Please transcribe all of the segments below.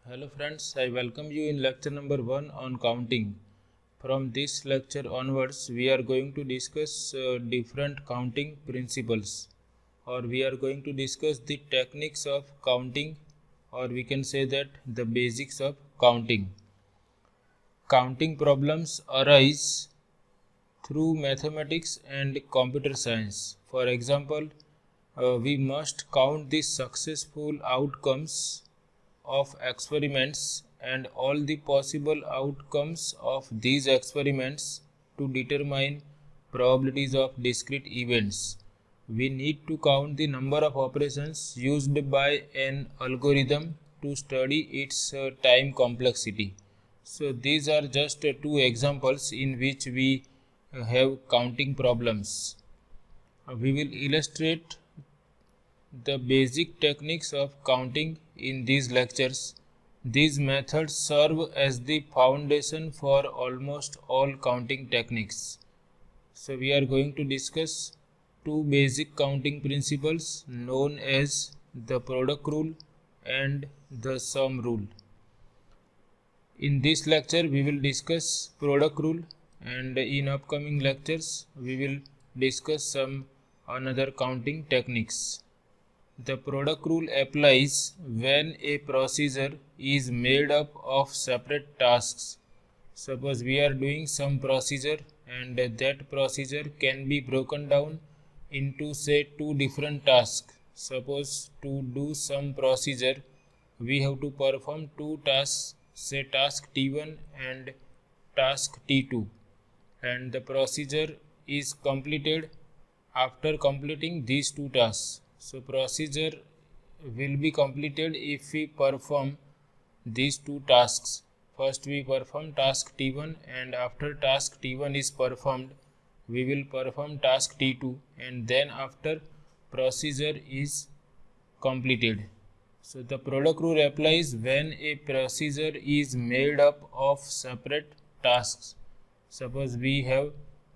Hello friends, I welcome you in lecture number 1 on counting. From this lecture onwards, we are going to discuss different counting principles, or we are going to discuss the techniques of counting, or we can say that the basics of counting. Counting problems arise through mathematics and computer science. For example, we must count the successful outcomes of experiments and all the possible outcomes of these experiments to determine probabilities of discrete events. We need to count the number of operations used by an algorithm to study its time complexity. So these are just two examples in which we have counting problems. We will illustrate the basic techniques of counting in these lectures. These methods serve as the foundation for almost all counting techniques. So we are going to discuss two basic counting principles known as the product rule and the sum rule. In this lecture we will discuss product rule, and in upcoming lectures we will discuss some another counting techniques. The product rule applies when a procedure is made up of separate tasks. Suppose we are doing some procedure and that procedure can be broken down into say two different tasks. Suppose to do some procedure we have to perform two tasks, say task T1 and task T2, and the procedure is completed after completing these two tasks. So procedure will be completed if we perform these two tasks. First we perform task T1, and after task T1 is performed we will perform task T2, and then after procedure is completed. So the product rule applies when a procedure is made up of separate tasks. Suppose we have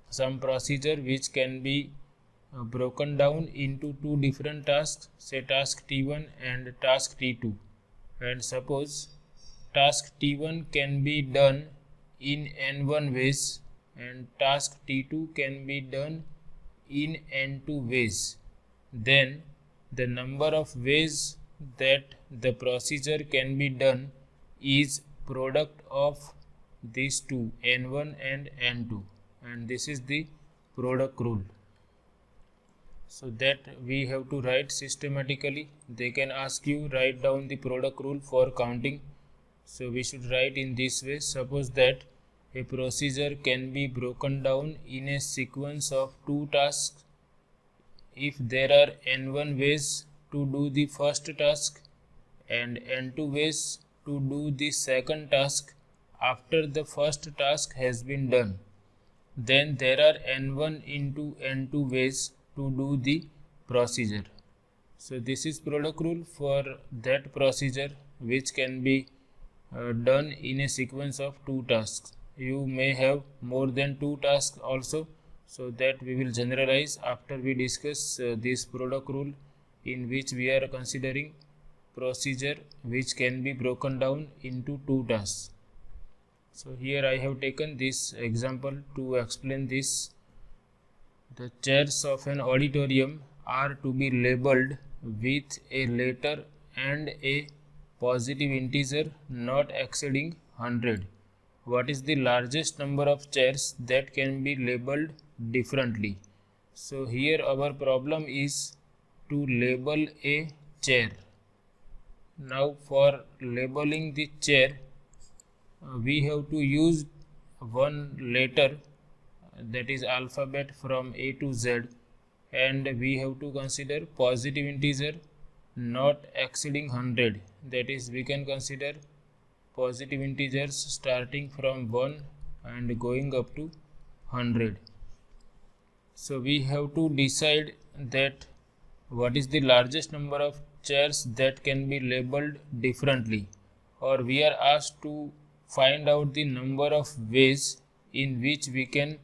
some procedure which can be broken down into two different tasks, say task T1 and task T2, and suppose task T1 can be done in n1 ways and task T2 can be done in n2 ways. Then the number of ways that the procedure can be done is product of these two, n1 and n2, and this is the product rule. So that we have to write systematically. They can ask you write down the product rule for counting. So we should write in this way. Suppose that a procedure can be broken down in a sequence of two tasks. If there are n1 ways to do the first task and n2 ways to do the second task after the first task has been done, then there are n1 into n2 ways to do the procedure. So this is product rule for that procedure which can be done in a sequence of two tasks. You may have more than two tasks also, so that we will generalize after we discuss this product rule in which we are considering procedure which can be broken down into two tasks. So here I have taken this example to explain this. The chairs of an auditorium are to be labeled with a letter and a positive integer not exceeding 100. What is the largest number of chairs that can be labeled differently? So here our problem is to label a chair. Now for labeling the chair, we have to use one letter, that is alphabet from A to Z, and we have to consider positive integer not exceeding 100. That is, we can consider positive integers starting from 1 and going up to 100. So we have to decide that what is the largest number of chairs that can be labeled differently, or we are asked to find out the number of ways in which we can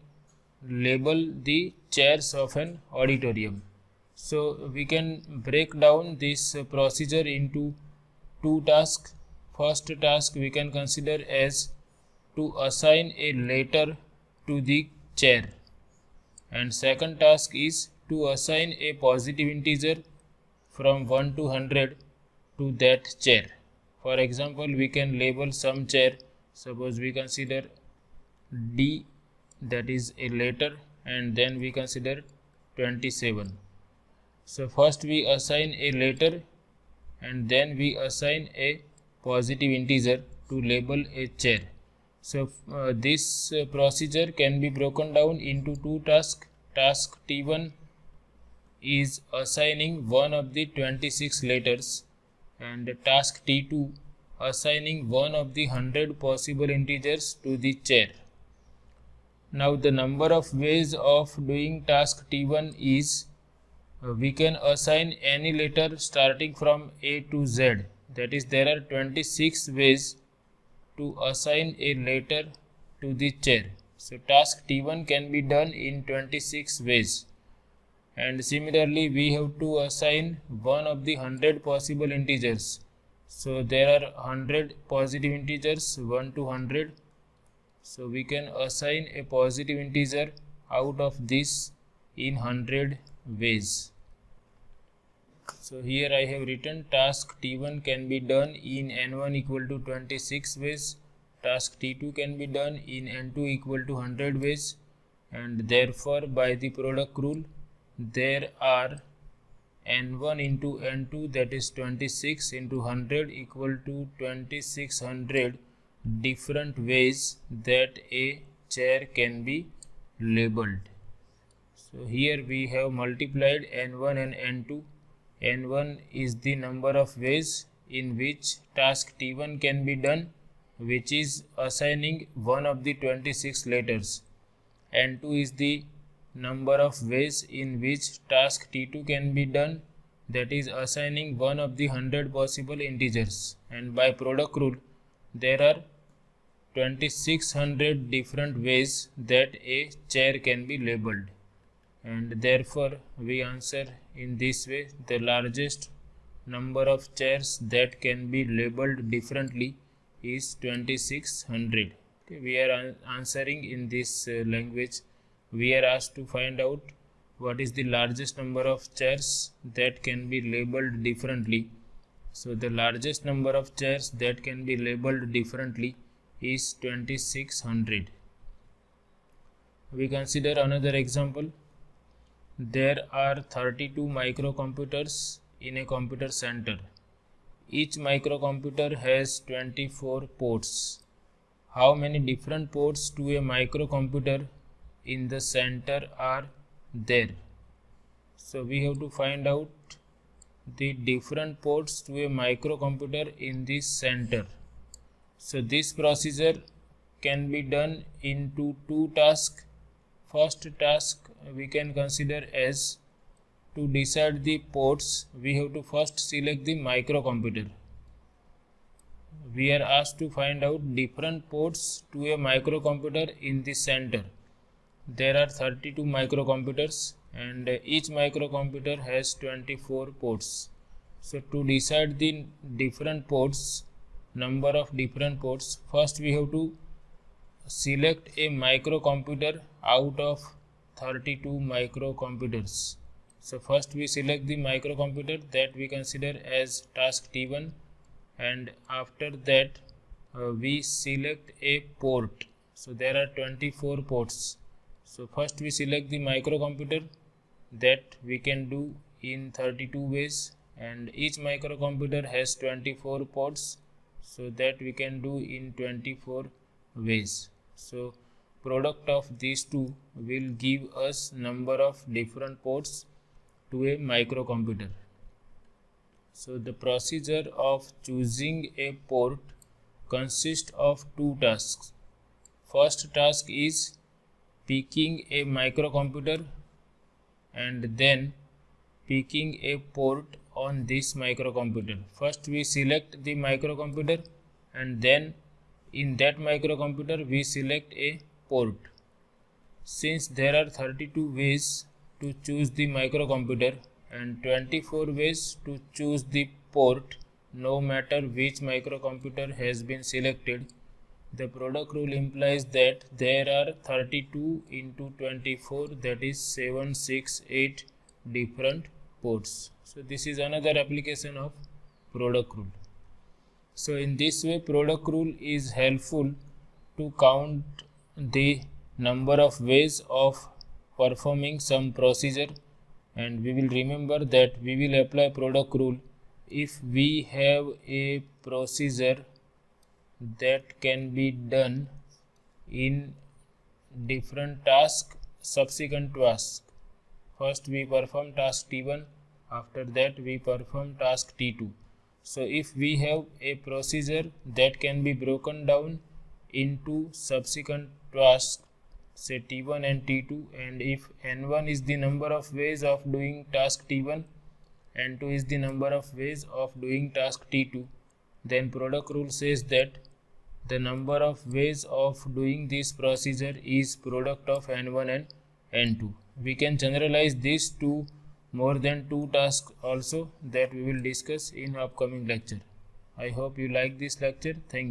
label the chairs of an auditorium. So we can break down this procedure into two tasks. first task we can consider as to assign a letter to the chair, and second task is to assign a positive integer from 1 to 100 to that chair. For example, we can label some chair. Suppose we consider D, that is a letter, and then we consider 27. So first we assign a letter and then we assign a positive integer to label a chair. So this procedure can be broken down into two tasks. Task T1 is assigning one of the 26 letters, and task T2 assigning one of the 100 possible integers to the chair. Now the number of ways of doing task T1 is we can assign any letter starting from A to Z. That is, there are 26 ways to assign a letter to the chair. So task T1 can be done in 26 ways. And similarly, we have to assign one of the 100 possible integers. So there are 100 positive integers, 1 to 100. So we can assign a positive integer out of this in 100 ways. So here I have written task T1 can be done in N1 equal to 26 ways. Task T2 can be done in N2 equal to 100 ways. And therefore, by the product rule, there are N1 into N2, that is 26 into 100 equal to 2600 different ways that a chair can be labeled. So here we have multiplied N1 and N2. N1 is the number of ways in which task T1 can be done, which is assigning one of the 26 letters. N2 is the number of ways in which task T2 can be done, that is assigning one of the 100 possible integers. And by product rule, there are 2600 different ways that a chair can be labeled. And therefore we answer in this way: the largest number of chairs that can be labeled differently is 2600. Okay, we are answering in this language. We are asked to find out what is the largest number of chairs that can be labeled differently. So the largest number of chairs that can be labeled differently is 2600. We consider another example. There are 32 microcomputers in a computer center. Each microcomputer has 24 ports. How many different ports to a microcomputer in the center are there? So we have to find out the different ports to a microcomputer in the center. So this procedure can be done into two tasks. First task we can consider as to decide the ports. We have to first select the microcomputer. We are asked to find out different ports to a microcomputer in the center. There are 32 microcomputers and each microcomputer has 24 ports. So to decide the different ports, number of different ports, first we have to select a microcomputer out of 32 microcomputers. So first we select the microcomputer that we consider as task T1, and after that we select a port. So there are 24 ports. So first we select the microcomputer, that we can do in 32 ways, and each microcomputer has 24 ports, so that we can do in 24 ways. So product of these two will give us number of different ports to a microcomputer. So the procedure of choosing a port consists of two tasks. First task is picking a microcomputer and then picking a port on this microcomputer. First we select the microcomputer and then in that microcomputer we select a port. Since there are 32 ways to choose the microcomputer and 24 ways to choose the port, no matter which microcomputer has been selected. The product rule implies that there are 32 into 24, that is 768 different ports. So this is another application of product rule. So in this way, product rule is helpful to count the number of ways of performing some procedure, and we will remember that we will apply product rule if we have a procedure that can be done in different task, subsequent task. First we perform task T1, after that we perform task T2. So if we have a procedure that can be broken down into subsequent tasks, say T1 and T2, and if N1 is the number of ways of doing task T1, N2 is the number of ways of doing task T2, then product rule says that the number of ways of doing this procedure is product of N1 and N2. We can generalize this to more than 2 tasks also, that we will discuss in upcoming lecture. I hope you like this lecture. Thank you.